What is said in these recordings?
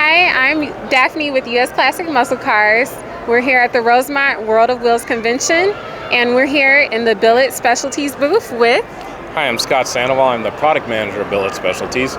Hi, I'm Daphne with US Classic Muscle Cars. We're here at the Rosemont World of Wheels Convention, and we're here in the Billet Specialties booth with... Hi, I'm Scott Sandoval. I'm the product manager of Billet Specialties.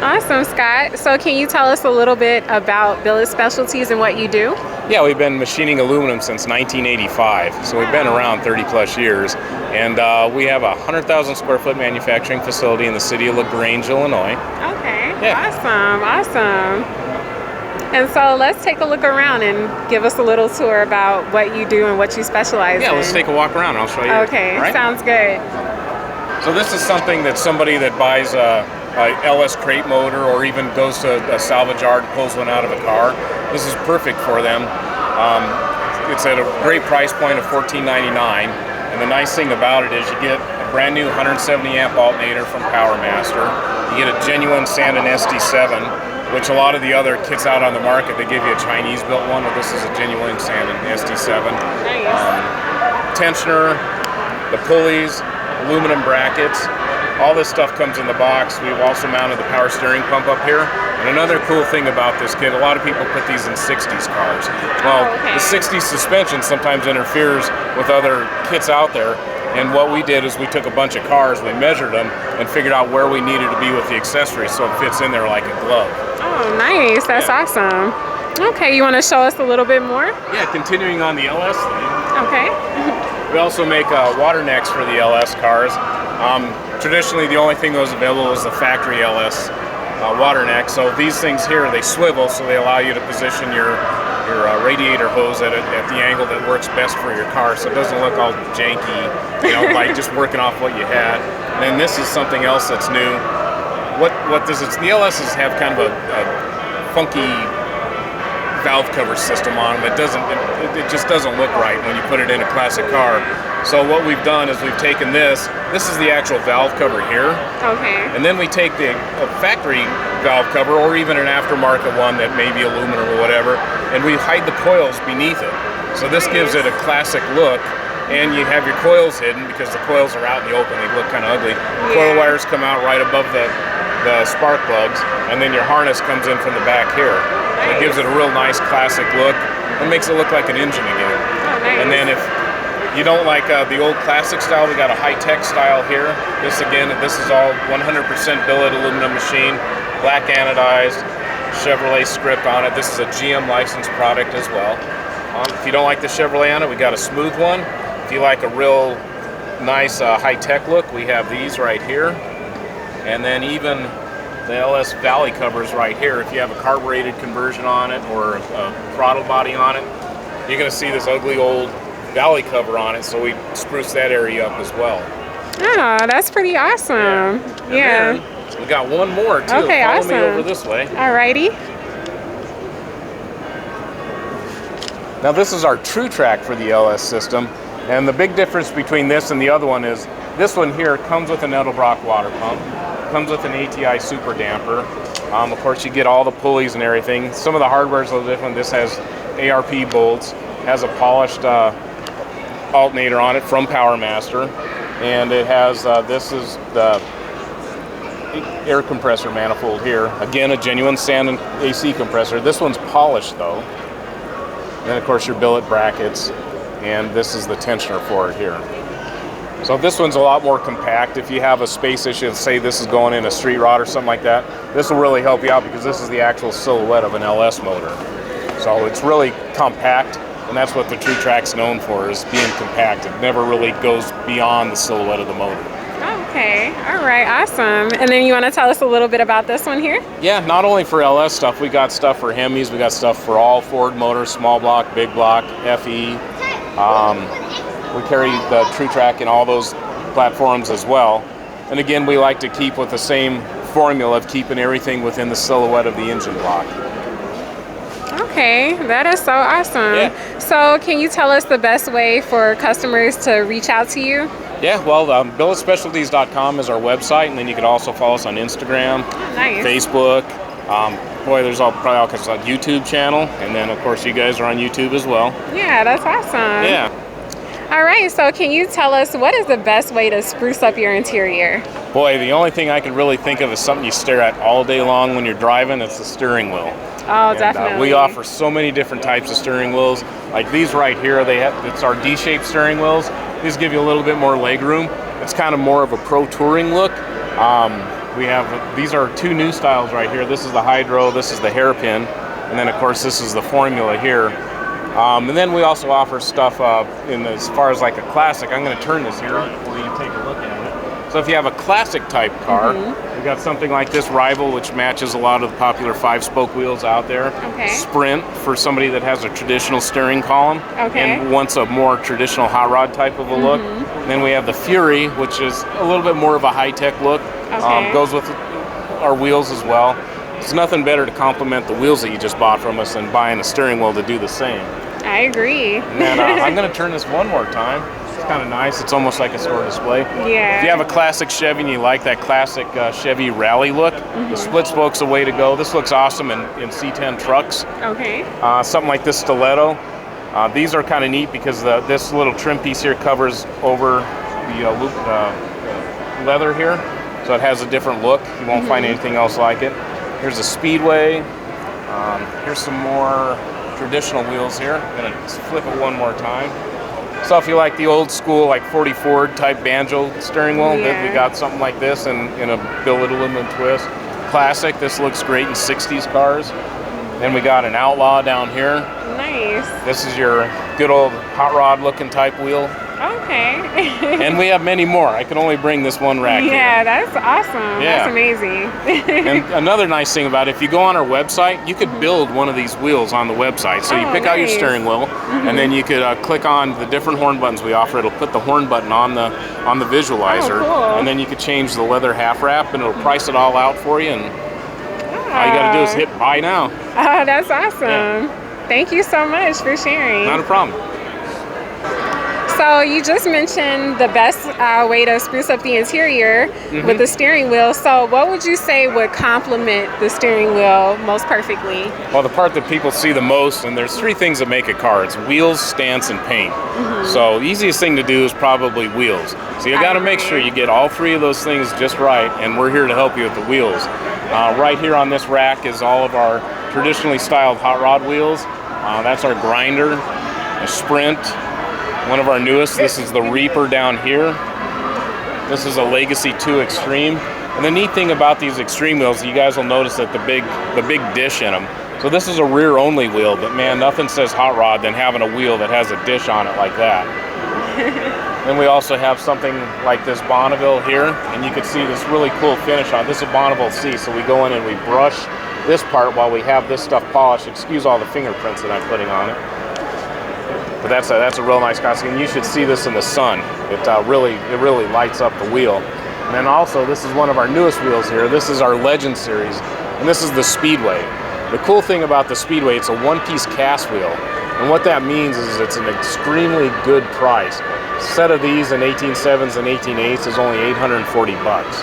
Awesome, Scott. So can you tell us a little bit about Billet Specialties and what you do? Yeah, we've been machining aluminum since 1985, so we've been around 30 plus years. And we have a 100,000 square foot manufacturing facility in the city of LaGrange, Illinois. Okay, Yeah. awesome. And so let's take a look around and give us a little tour about what you do and what you specialize in. Yeah, let's take a walk around. I'll show you. Okay, Right? sounds good. So this is something that somebody that buys a LS crate motor or even goes to a salvage yard and pulls one out of a car, this is perfect for them. It's at a great price point of $14.99, and the nice thing about it is you get a brand new 170 amp alternator from PowerMaster. You get a genuine Sandin SD7, which a lot of the other kits out on the market, they give you a Chinese built one, but this is a genuine Sandin SD7. Nice. Tensioner, the pulleys, aluminum brackets. All this stuff comes in the box. We've also mounted the power steering pump up here. And another cool thing about this kit, a lot of people put these in 60s cars. Well, the 60s suspension sometimes interferes with other kits out there. And what we did is we took a bunch of cars, we measured them, and figured out where we needed to be with the accessories so it fits in there like a glove. Oh, nice. That's awesome. Okay, you want to show us a little bit more? Yeah, continuing on the LS thing. Okay. We also make water necks for the LS cars. Traditionally, the only thing that was available was the factory LS water neck. So these things here, they swivel, so they allow you to position your radiator hose at the angle that works best for your car, so it doesn't look all janky, like just working off what you had. And then this is something else that's new. What does it? The LSs have kind of a funky valve cover system on them. It just doesn't look right when you put it in a classic car. So what we've done is we've taken this is the actual valve cover here. Okay. And then we take the factory valve cover or even an aftermarket one that may be aluminum or whatever, and we hide the coils beneath it. So this gives it a classic look, and you have your coils hidden because the coils are out in the open, they look kind of ugly. Coil wires come out right above the spark plugs, and then your harness comes in from the back here. It gives it a real nice classic look and makes it look like an engine again. And then if you don't like the old classic style, we got a high-tech style here. This is all 100% billet aluminum machine, black anodized, Chevrolet script on it. This is a GM licensed product as well. If you don't like the Chevrolet on it, we got a smooth one. If you like a real nice high-tech look, we have these right here. And then even the LS Valley covers right here. If you have a carbureted conversion on it or a throttle body on it, you're going to see this ugly old Valley cover on it, so we spruce that area up as well. Oh, that's pretty awesome. Yeah. We got one more too. Okay, Follow awesome. me over this way. Alrighty. Now this is our True Track for the LS system, and the big difference between this and the other one is this one here comes with an Edelbrock water pump, comes with an ATI super damper. Of course, you get all the pulleys and everything. Some of the hardware is a little different. This has ARP bolts, has a polished alternator on it from PowerMaster, and it has this is the air compressor manifold here. Again, a genuine Sandin AC compressor. This one's polished though. And then of course your billet brackets, and this is the tensioner for it here. So this one's a lot more compact. If you have a space issue, say this is going in a street rod or something like that, this will really help you out because this is the actual silhouette of an LS motor. So it's really compact. And that's what the True Track's known for, is being compact. It never really goes beyond the silhouette of the motor. Okay, all right, awesome. And then you want to tell us a little bit about this one here? Yeah, not only for LS stuff, we got stuff for Hemis, we got stuff for all Ford motors, small block, big block, FE. We carry the True Track in all those platforms as well. And again, we like to keep with the same formula of keeping everything within the silhouette of the engine block. Okay, that is so awesome. Yeah. So can you tell us the best way for customers to reach out to you? Yeah, well, billetspecialties.com is our website, and then you can also follow us on Instagram, Facebook. There's probably all kinds of YouTube channel, and then of course you guys are on YouTube as well. Yeah, that's awesome. Yeah. All right, so can you tell us what is the best way to spruce up your interior? Boy, the only thing I can really think of is something you stare at all day long when you're driving. It's the steering wheel. Oh, And, definitely. we offer so many different types of steering wheels. Like these right here, it's our D-shaped steering wheels. These give you a little bit more leg room. It's kind of more of a pro touring look. These are two new styles right here. This is the Hydro, this is the hairpin, and then of course this is the Formula here. And then we also offer stuff as far as like a classic. I'm going to turn this here for you to take a look at it. So if you have a classic type car, we got something like this Rival, which matches a lot of the popular 5-spoke wheels out there. Okay. Sprint for somebody that has a traditional steering column Okay. and wants a more traditional hot rod type of a look. And then we have the Fury, which is a little bit more of a high-tech look. Okay. Goes with our wheels as well. There's nothing better to complement the wheels that you just bought from us than buying a steering wheel to do the same. I agree. And I'm going to turn this one more time. It's kind of nice. It's almost like a store display. Yeah. If you have a classic Chevy and you like that classic Chevy rally look, the split spoke's the way to go. This looks awesome in C10 trucks. Okay. Something like this Stiletto. These are kind of neat because this little trim piece here covers over the leather here. So it has a different look. You won't find anything else like it. Here's a Speedway. Here's some more traditional wheels here. I'm gonna flip it one more time. So if you like the old school, like 40 Ford type banjo steering wheel, we got something like this in a billet aluminum twist. Classic, this looks great in 60s cars. Then we got an Outlaw down here. Nice. This is your good old hot rod looking type wheel. Okay. And we have many more. I can only bring this one rack Yeah, here. that's awesome. Yeah. That's amazing. And another nice thing about it, if you go on our website, you could build one of these wheels on the website. So you pick out your nice. steering wheel, and then you could click on the different horn buttons we offer. It'll put the horn button on the visualizer, cool. and then you could change the leather half wrap, and it'll price it all out for you. And all you got to do is hit buy now. Oh, that's awesome. Yeah. Thank you so much for sharing. Not a problem. So you just mentioned the best way to spruce up the interior with the steering wheel. So what would you say would complement the steering wheel most perfectly? Well, the part that people see the most, and there's three things that make a car. It's wheels, stance, and paint. So easiest thing to do is probably wheels. So you got to make sure you get all three of those things just right, and we're here to help you with the wheels. Right here on this rack is all of our traditionally styled hot rod wheels. That's our Grinder, a Sprint, one of our newest. This is the Reaper down here. This is a Legacy 2 Extreme. And the neat thing about these Extreme wheels, you guys will notice that the big dish in them. So this is a rear only wheel, but man, nothing says hot rod than having a wheel that has a dish on it like that. Then we also have something like this Bonneville here, and you can see this really cool finish on it. This is a Bonneville C, so we go in and we brush this part while we have this stuff polished. Excuse all the fingerprints that I'm putting on it. But that's a real nice costume, and you should see this in the sun. It really lights up the wheel. And then also, this is one of our newest wheels here. This is our Legend series, and this is the Speedway. The cool thing about the Speedway, it's a one-piece cast wheel, and what that means is it's an extremely good price. A set of these in 18.7s and 18.8s is only 840 bucks.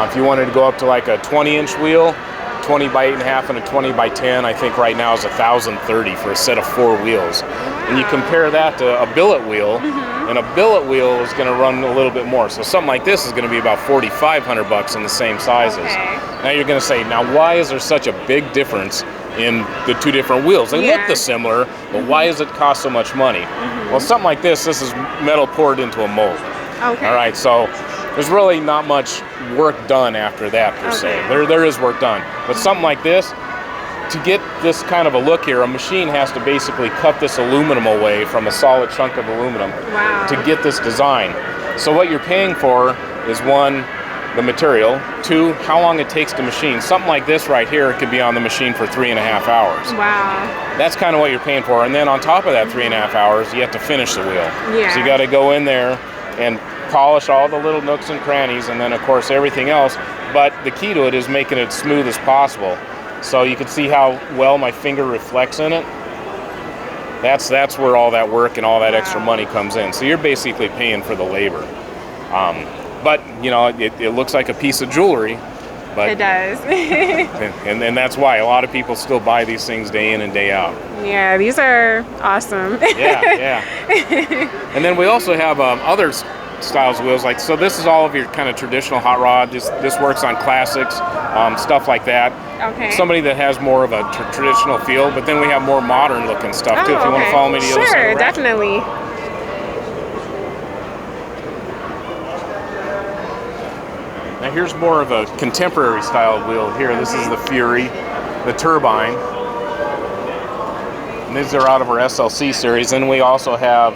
If you wanted to go up to like a 20-inch wheel, 20 by 8.5 and a 20 by 10, I think right now is $1,030 for a set of 4 wheels. And you compare that to a billet wheel, and a billet wheel is going to run a little bit more. So something like this is going to be about $4,500 bucks in the same sizes. Okay. Now you're going to say, now why is there such a big difference in the two different wheels? They look the similar, but why does it cost so much money? Well, something like this is metal poured into a mold. Okay. All right, so there's really not much work done after that per se. There is work done, but something like this, to get this kind of a look here, a machine has to basically cut this aluminum away from a solid chunk of aluminum to get this design. So what you're paying for is one, the material, two, how long it takes to machine. Something like this right here could be on the machine for 3.5 hours. Wow. That's kind of what you're paying for, and then on top of that 3.5 hours, you have to finish the wheel. Yeah. So you got to go in there and polish all the little nooks and crannies, and then of course everything else. But the key to it is making it smooth as possible. So you can see how well my finger reflects in it. That's where all that work and all that extra money comes in. So you're basically paying for the labor. But you know, it looks like a piece of jewelry. But, it does. and that's why a lot of people still buy these things day in and day out. Yeah, these are awesome. Yeah. And then we also have other styles of wheels. Like, so this is all of your kind of traditional hot rod. This works on classics, stuff like that. Okay. Somebody that has more of a traditional feel, but then we have more modern looking stuff too. If you want to follow me to the other side of the rack. Sure, definitely. Now here's more of a contemporary style wheel here. This is the Fury, the Turbine. And these are out of our SLC series. And we also have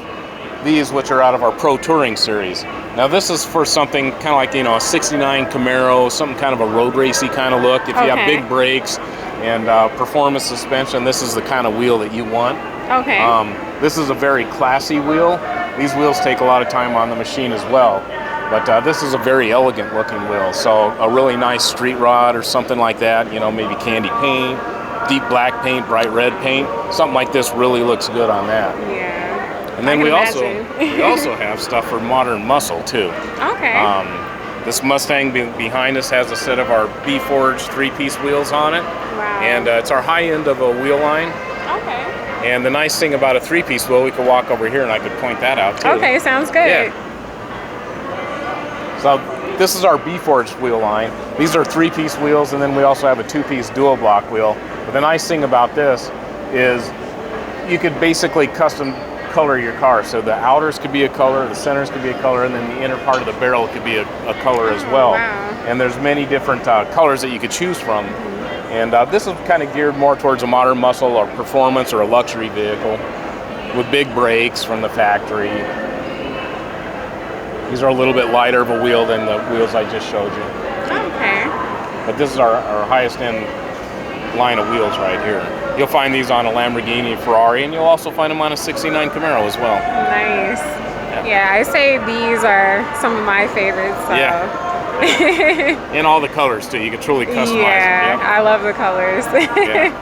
these, which are out of our Pro Touring series. Now this is for something kind of like, you know, a 69 Camaro, something kind of a road racy kind of look. If you have big brakes and performance suspension, this is the kind of wheel that you want. Okay. This is a very classy wheel. These wheels take a lot of time on the machine as well. But this is a very elegant looking wheel. So a really nice street rod or something like that, you know, maybe candy paint, deep black paint, bright red paint. Something like this really looks good on that. Yeah. And then we also have stuff for modern muscle too. Okay. This Mustang behind us has a set of our B-Forged 3-piece wheels on it. Wow. And it's our high end of a wheel line. Okay. And the nice thing about a 3-piece wheel, we could walk over here and I could point that out too. Okay, sounds good. Yeah. So this is our B-Forged wheel line. These are 3-piece wheels, and then we also have a 2-piece dual block wheel. But the nice thing about this is you could basically custom color your car. So the outers could be a color, the centers could be a color, and then the inner part of the barrel could be a color as well. Wow. And there's many different colors that you could choose from. And this is kind of geared more towards a modern muscle or performance or a luxury vehicle with big brakes from the factory. These are a little bit lighter of a wheel than the wheels I just showed you. Okay. But this is our highest end line of wheels right here. You'll find these on a Lamborghini, Ferrari, and you'll also find them on a 69 Camaro as well. Nice. Yeah, I say these are some of my favorites. So. Yeah. In all the colors too. You can truly customize them. Yeah, I love the colors. Yeah.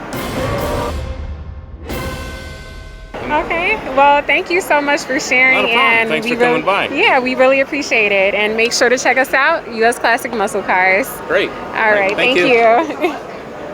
Okay, well, thank you so much for sharing. Not a problem. And Thanks for coming by. Yeah, we really appreciate it. And make sure to check us out, US Classic Muscle Cars. Great. All right, thank you.